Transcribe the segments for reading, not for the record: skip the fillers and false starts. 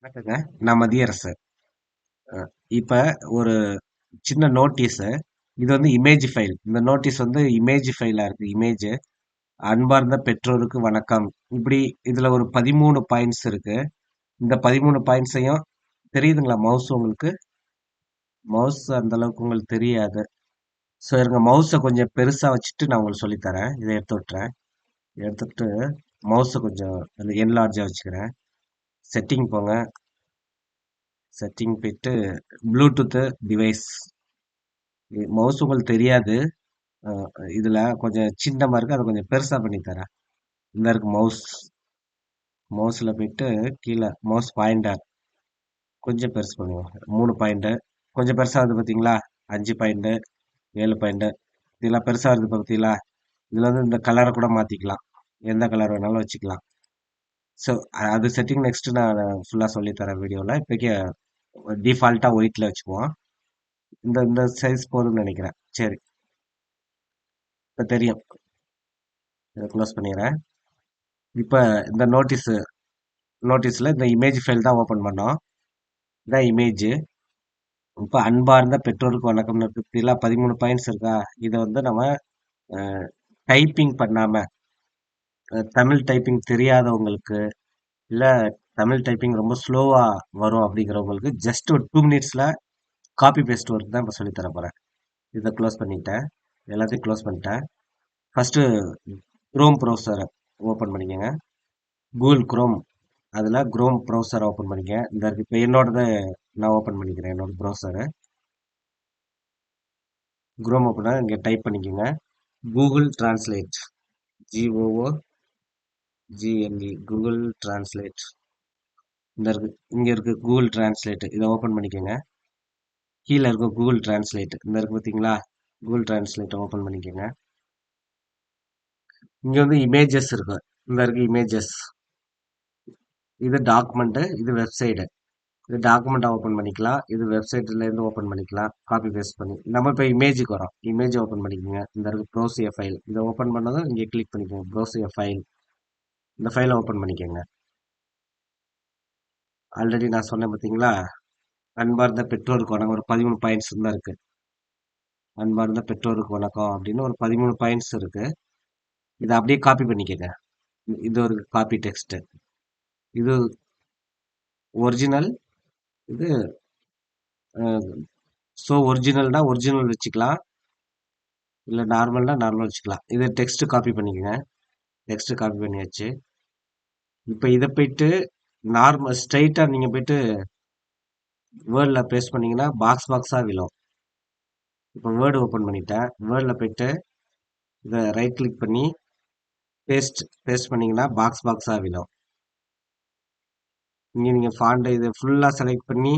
வணக்கங்க. நான் மதியரசன். அ இப்ப ஒரு சின்ன நோட்டீஸு. இது வந்து இமேஜ் ஃபைல். இந்த நோட்டீஸ் வந்து இமேஜ் ஃபைலா இருக்கு. அன்பார்ந்த பெற்றோருக்கு வணக்கம். இப்படி இதுல ஒரு 13 பாயிண்ட்ஸ் இருக்கு. இந்த 13 பாயிண்ட்ஸையும் தெரியுதுங்களா மவுஸ் உங்களுக்கு? மவுஸ் அந்த அளவுக்கு உங்களுக்கு தெரியாது. ஸோ இருங்க மவுஸை கொஞ்சம் பெருசா வச்சுட்டு நான் உங்களுக்கு சொல்லித் தரேன். இதை எடுத்து விட்டுறேன். எடுத்துட்டு மவுஸை கொஞ்சம் என்லார்ஜா வச்சுக்கிறேன். செட்டிங் போங்க. செட்டிங் போயிட்டு ப்ளூடூத் டிவைஸ். மவுஸ் உங்களுக்கு தெரியாது. இதுல கொஞ்சம் சின்னமா இருக்கு. அதை கொஞ்சம் பெருசா பண்ணி தரேன். இந்த இருக்கு மவுஸ். மவுஸ்ல போயிட்டு கீழே மவுஸ் பாயிண்டர் கொஞ்சம் பெருசு பண்ணுவோம். 3 பாயிண்ட் கொஞ்சம் பெருசா வருது பாத்தீங்களா? 5 பாயிண்ட், 7 பாயிண்ட், இதெல்லாம் பெருசா வருது பாத்தீங்களா? இதுல வந்து இந்த கலரை கூட மாத்திக்கலாம். எந்த கலர் வேணாலும் வச்சுக்கலாம். ஸோ அது செட்டிங் நெக்ஸ்ட் நான் ஃபுல்லா சொல்லி தரேன் வீடியோல. இப்போக்கி டிஃபால்ட்டா ஒயிட்ல வச்சுக்குவோம். இந்த இந்த சைஸ் போதும்னு நினைக்கிறேன். சரி, இப்ப தெரியும். இதை க்ளோஸ் பண்ணிடுறேன். இப்ப இந்த நோட்டீஸ்ல இந்த இமேஜ் ஃபைல் தான் ஓபன் பண்ணோம். இதான் இமேஜ். இப்ப அன்பார்ந்த பெற்றோருக்கு வணக்கம்னு இருக்கு. இதுல 13 பாயிண்ட்ஸ் இருக்கா? இதை வந்து நம்ம டைப்பிங் பண்ணாம, தமிழ் டைப்பிங் தெரியாதவங்களுக்கு, இல்ல தமிழ் டைப்பிங் ரொம்ப ஸ்லோவா வரும் அப்படிங்கிறவங்களுக்கு ஜஸ்ட் ஒரு 2 மினிட்ஸ்ல காப்பி பேஸ்ட் ஒர்க் தான் இப்ப சொல்லி தர போறேன். இதை க்ளோஸ் பண்ணிட்டேன். எல்லாத்தையும் க்ளோஸ் பண்ணிட்டேன். ஃபர்ஸ்ட் குரோம் ப்ரௌசரை ஓபன் பண்ணிக்கோங்க. கூகுள் குரோம், அதுல குரோம் ப்ரௌசரை ஓபன் பண்ணிக்க. இந்த இருக்கு. இப்ப என்னோடத நான் ஓபன் பண்ணிக்கிறேன். என்னோட ப்ரௌசரை குரோம் ஓப்பனா இங்க டைப் பண்ணிக்கோங்க. Google translate. GOOGLE Google translate. இந்த இருக்கு. இங்க இருக்கு கூகுள் டிரான்ஸ்லேட். இதை ஓபன் பண்ணிக்கோங்க. கீழே இருக்க கூகுள் டிரான்ஸ்லேட் இந்த இருக்கு பாத்தீங்களா? கூகுள் டிரான்ஸ்லேட் ஓபன் பண்ணிக்கோங்க. இங்க வந்து இமேஜஸ் இருக்கு. இந்த இருக்கு இமேஜஸ். இது டாக்குமெண்ட், இது வெப்சைட். இது டாக்குமெண்ட் ஓபன் பண்ணிக்கலாம். இது வெப்சைட்ல இருந்து ஓபன் பண்ணிக்கலாம். காப்பி பேஸ்ட் பண்ணி நம்ம இப்ப இமேஜுக்கு வரோம். இமேஜ் ஓபன் பண்ணிக்கோங்க. இந்த இருக்கு ப்ரௌஸ் எ ஃபைல். இதை ஓபன் பண்ணதும் இங்க கிளிக் பண்ணிக்கோங்க. Browse a file. இந்த ஃபைலை ஓபன் பண்ணிக்கோங்க. ஆல்ரெடி நான் சொன்னேன் பாத்தீங்களா? அன்பார்ந்த பெற்றோருக்கு வணக்கம் ஒரு 13 பாயிண்ட்ஸ் தான் இருக்கு. அன்பார்ந்த பெற்றோருக்கு வணக்கம் அப்படின்னு ஒரு 13 பாயிண்ட்ஸ் இருக்கு. இதை அப்படியே காப்பி பண்ணிக்கோங்க. இது ஒரு காப்பி டெக்ஸ்ட். இது ஒரிஜினல். இது ஸோ ஒரிஜினல்னா ஒரிஜினல் வச்சுக்கலாம். இல்ல நார்மல்னா நார்மல் வச்சுக்கலாம். இதை டெக்ஸ்ட் காப்பி பண்ணிக்கோங்க. டெக்ஸ்ட் காப்பி பண்ணியாச்சு. இப்ப இதை போயிட்டு நார்மல் ஸ்ட்ரைட்டா நீங்க போயிட்டு வேர்ட்ல பேஸ்ட் பண்ணீங்கன்னா பாக்ஸா விழும். இப்ப வேர்டு ஓபன் பண்ணிட்டேன். வேர்ட்ல போயிட்டு இதை ரைட் கிளிக் பண்ணி பேஸ்ட் பண்ணீங்கன்னா பாக்ஸா விழும். இங்க நீங்க ஃபாண்ட் இது ஃபுல்லா செலக்ட் பண்ணி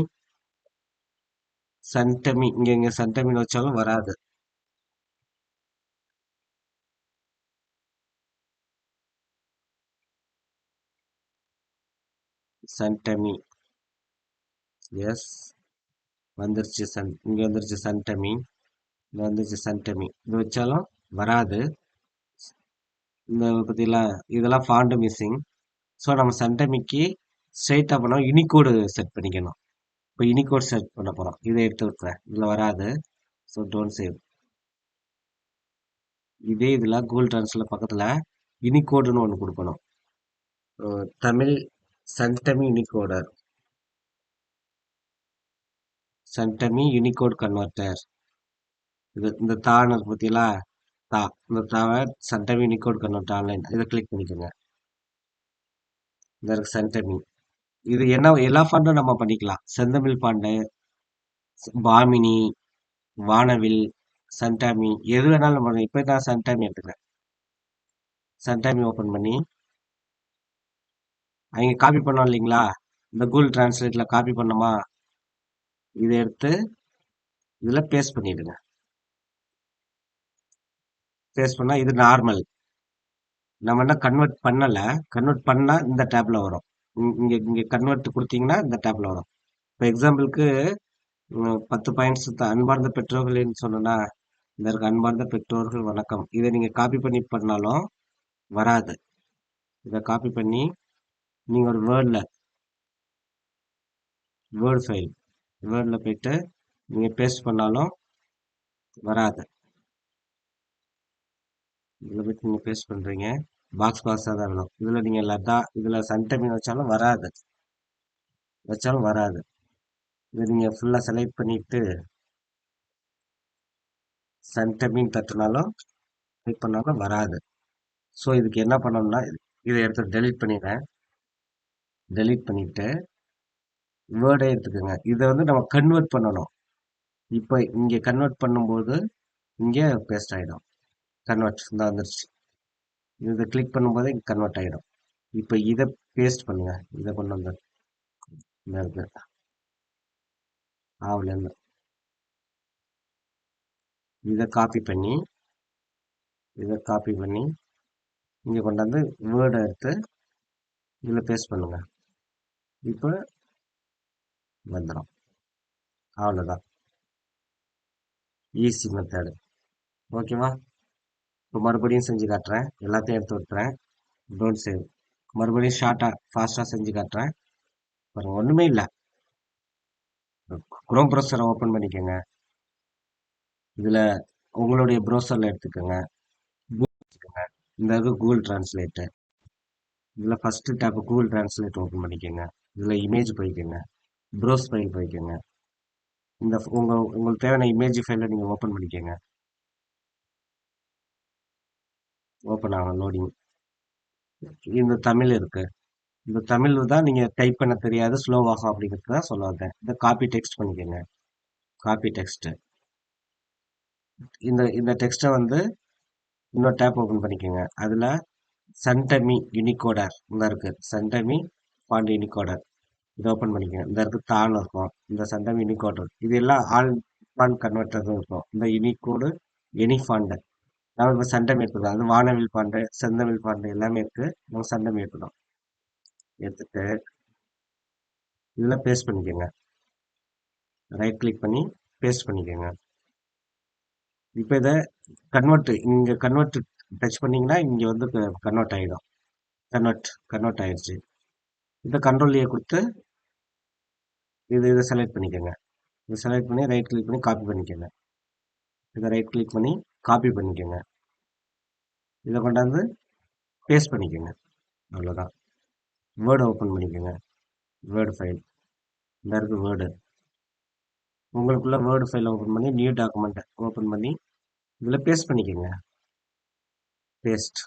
சன்டமி இங்க சன்டமின்னு வச்சாலும் வராது. சன்டமி. எஸ், வந்துருச்சு. இங்க வந்துருச்சு சன்டமி. இங்க வந்துருச்சு சன்டமி. இது வச்சாலும் வராது. இந்த பத்தில இதெல்லாம் ஃபாண்ட் மிஸ்ஸிங். ஸோ நம்ம சன்டமிக்கு ஸ்ட்ரைட்டா பண்ணோம். யூனிகோடு செட் பண்ணிக்கணும். இப்போ யூனிகோட் செட் பண்ண போறோம். இதை எடுத்து விட்டுறேன். இதுல வராது. So don't save. இதே இதுல கூகுள் டிரான்ஸ்லேட் பக்கத்துல யூனிகோடுன்னு ஒன்று கொடுக்கணும். தமிழ் சன்டமி யூனிகோடர். சன்டமி யூனிகோட் கன்வெர்ட்டர். இது இந்த தான் இருக்கு பார்த்தீங்களா? இந்த தாவை சன்டமி யூனிகோட் கன்வெர்ட் ஆன்லைன். இதை கிளிக் பண்ணிக்கோங்க. இந்த இருக்கு சன்டமி. இது என்ன எல்லா ஃபாண்டும் நம்ம பண்ணிக்கலாம். செந்தமிழ் ஃபாண்டு, பாமினி, வானவில், சன்டாமி எது வேணாலும் நம்ம பண்ணலாம். இப்போ நான் சன்டாமி எடுத்துக்கிறேன். சன்டாமி ஓப்பன் பண்ணி அங்கே காப்பி பண்ணோம் இல்லைங்களா? இந்த கூகுள் டிரான்ஸ்லேட்ல காப்பி பண்ணோமா? இதை எடுத்து இதில் பேஸ்ட் பண்ணிடுங்க. பேஸ்ட் பண்ணா இது நார்மல். நம்ம என்ன கன்வெர்ட் பண்ணல. கன்வெர்ட் பண்ணா இந்த டேப்ல வரும். இங்க இங்க கன்வெர்ட் கொடுத்தீங்கன்னா இந்த டேப்ல வரும். இப்போ எக்ஸாம்பிளுக்கு 10 பாயிண்ட்ஸ் அன்பார்ந்த பெற்றோர்கள்னு சொன்னா இந்த இருக்க அன்பார்ந்த பெற்றோர்கள் வணக்கம். இதை நீங்க காப்பி பண்ணி பண்ணாலும் வராது. இதை காப்பி பண்ணி நீங்க ஒரு வேர்ட்ல வேர்டு ஃபைல். வேர்டில் போயிட்டு நீங்கள் பேஸ்ட் பண்ணாலும் வராது. இதில் போய்ட்டு நீங்கள் பேஸ்ட் பண்ணுறீங்க, பாக்ஸாக தான் வேணும். இதில் நீங்கள் லதா, இதில் சன்டைமின் வச்சாலும் வராது. இதை நீங்கள் ஃபுல்லாக செலக்ட் பண்ணிவிட்டு சன்டைமின் தட்டினாலும் கிளிக் பண்ணாலும் வராது. ஸோ இதுக்கு என்ன பண்ணணும்னா, இதை எடுத்து டெலீட் பண்ணிடுறேன். டெலீட் பண்ணிவிட்டு வேர்டே எடுத்துக்கோங்க. இதை வந்து நம்ம கன்வெர்ட் பண்ணணும். இப்போ இங்கே கன்வெர்ட் பண்ணும்போது இங்கே பேஸ்ட் ஆகிடும். கன்வெர்ட் தான் வந்துருச்சு. இதை கிளிக் பண்ணும்போது இங்கே கன்வெர்ட் ஆகிடும். இப்போ இதை பேஸ்ட் பண்ணுங்க. இதை கொண்டு வந்து இந்த இருக்கு ஆவுலேருந்து இதை காப்பி பண்ணி இங்கே கொண்டாந்து வேர்டை எடுத்து இதில் பேஸ்ட் பண்ணுங்க. இப்போ வந்துடும். அவ்வளோதான், ஈஸி மெத்தடு. ஓகேவா? இப்போ மறுபடியும் செஞ்சு காட்டுறேன். எல்லாத்தையும் எடுத்து விட்டுறேன். Don't save. மறுபடியும் ஷார்ட்டாக ஃபாஸ்ட்டாக செஞ்சு காட்டுறேன். பாருங்க, ஒன்றுமே இல்லை. குரோம் ப்ரௌசரை ஓப்பன் பண்ணிக்கோங்க. இதில் உங்களுடைய ப்ரௌசரில் எடுத்துக்கோங்க. இந்த கூகுள் டிரான்ஸ்லேட்டு. இதில் first tab Google translate open பண்ணிக்கோங்க. இதில் இமேஜ் போய்க்கோங்க, ப்ரௌஸ் ஃபைல் போய்க்கோங்க. இந்த உங்களுக்கு தேவையான இமேஜ் ஃபைலை நீங்கள் ஓப்பன் பண்ணிக்கோங்க. ஓப்பன் ஆகும், லோடிங். இந்த தமிழ் இருக்கு. இந்த தமிழ் தான் நீங்கள் டைப் பண்ண தெரியாது, ஸ்லோவாகும் அப்படிங்கிறது தான் சொல்ல வந்தேன். இதை காப்பி டெக்ஸ்ட் பண்ணிக்கோங்க. Copy text. இந்த டெக்ஸ்ட்டை வந்து இன்னொரு டேப் ஓப்பன் பண்ணிக்கோங்க. அதில் சன்டமி யூனிகோடர் இந்த இருக்குது. சன்டமி ஃபாண்ட் யூனிகோடர் இதை ஓப்பன் பண்ணிக்கோங்க. இந்த இருக்குது தான் இருக்கும். இந்த சன்டமி யூனிகோடர் இது எல்லாம் ஆல் ஃபாண்ட் கன்வெர்ட்டரும் இருக்கும். இந்த யூனிகோடு எனி ஃபாண்டு நம்ம இப்போ சண்டமி எடுத்துக்கலாம். அது வானவில் ஃபாண்டு, செந்தமிழ் ஃபாண்டு எல்லாமே இருக்குது. நம்ம சண்டமி எடுத்துக்கலாம். எடுத்துட்டு இதில் பேஸ்ட் பண்ணிக்கோங்க. ரைட் கிளிக் பண்ணி பேஸ்ட் பண்ணிக்கோங்க. இப்போ இதை இங்கே கன்வெர்ட் டச் பண்ணிங்கன்னா இங்கே வந்து கன்வெர்ட் ஆகிடும். கன்வெர்ட் ஆகிடுச்சு. இதை கண்ட்ரோல் கொடுத்து இதை செலக்ட் பண்ணிக்கோங்க. இதை செலக்ட் பண்ணி ரைட் கிளிக் பண்ணி காப்பி பண்ணிக்கோங்க. இதை ரைட் கிளிக் பண்ணி காப்பி பண்ணிக்கோங்க. இதை கொண்டாந்து பேஸ்ட் பண்ணிக்கோங்க. அவ்வளோதான். வேர்டு ஓப்பன் பண்ணிக்கோங்க. வேர்டு ஃபைல் இந்த இருக்குது. வேர்டு உங்களுக்குள்ள வேர்டு ஃபைல் ஓப்பன் பண்ணி நியூ டாக்குமெண்ட் ஓப்பன் பண்ணி இதில் பேஸ்ட் பண்ணிக்கோங்க. பேஸ்ட்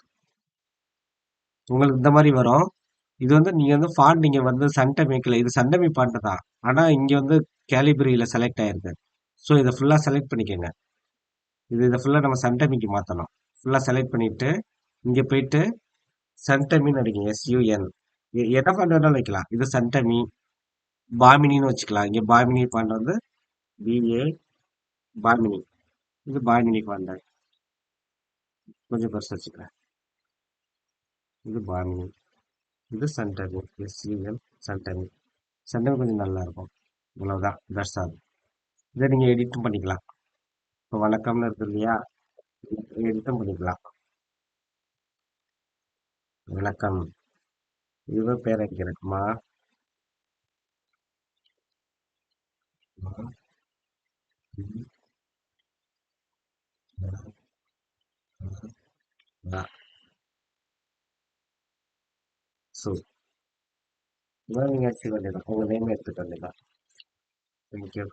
உங்களுக்கு இந்த மாதிரி வரும். இது வந்து நீங்கள் வந்து ஃபாண்ட் நீங்கள் வந்து சன்டமிக்கில் இது சன்டமி ஃபாண்ட் தான், ஆனால் இங்கே வந்து கேலிபரியில் செலக்ட் ஆகிருக்கு. ஸோ இதை ஃபுல்லாக செலக்ட் பண்ணிக்கோங்க. இதை ஃபுல்லாக நம்ம சன்டமிக்கு மாற்றணும். ஃபுல்லாக செலக்ட் பண்ணிவிட்டு இங்கே போயிட்டு சன்டமின்னு அடிக்கங்க. SUN என்ன ஃபாண்ட் வேணாலும் வைக்கலாம். இது சன்டமி, பாமினின்னு வச்சுக்கலாம். இங்கே பாமினி ஃபாண்ட் வந்து BA பாமினி. இது பாமினி ஃபாண்ட் கொஞ்சம் பெருசு வச்சுக்கிறேன். இது பாமினி, இது சன்டமி, SUN சன்டமி. சன்டமி கொஞ்சம் நல்லா இருக்கும். இவ்வளவுதான், தட்ஸ் ஆல். இதை நீங்கள் எடிட்டும் பண்ணிக்கலாம். இப்போ வணக்கம்னு இருக்கு இல்லையா, எடிட்டும் பண்ணிக்கலாம். வணக்கம் இது பேர் அடிக்கிறேன்மா. ஸோ இதான் நீங்கள் எடுத்துக்க வேண்டியதான். உங்கள் நேம் எடுத்துக்க வேண்டியதான். தேங்க்யூ.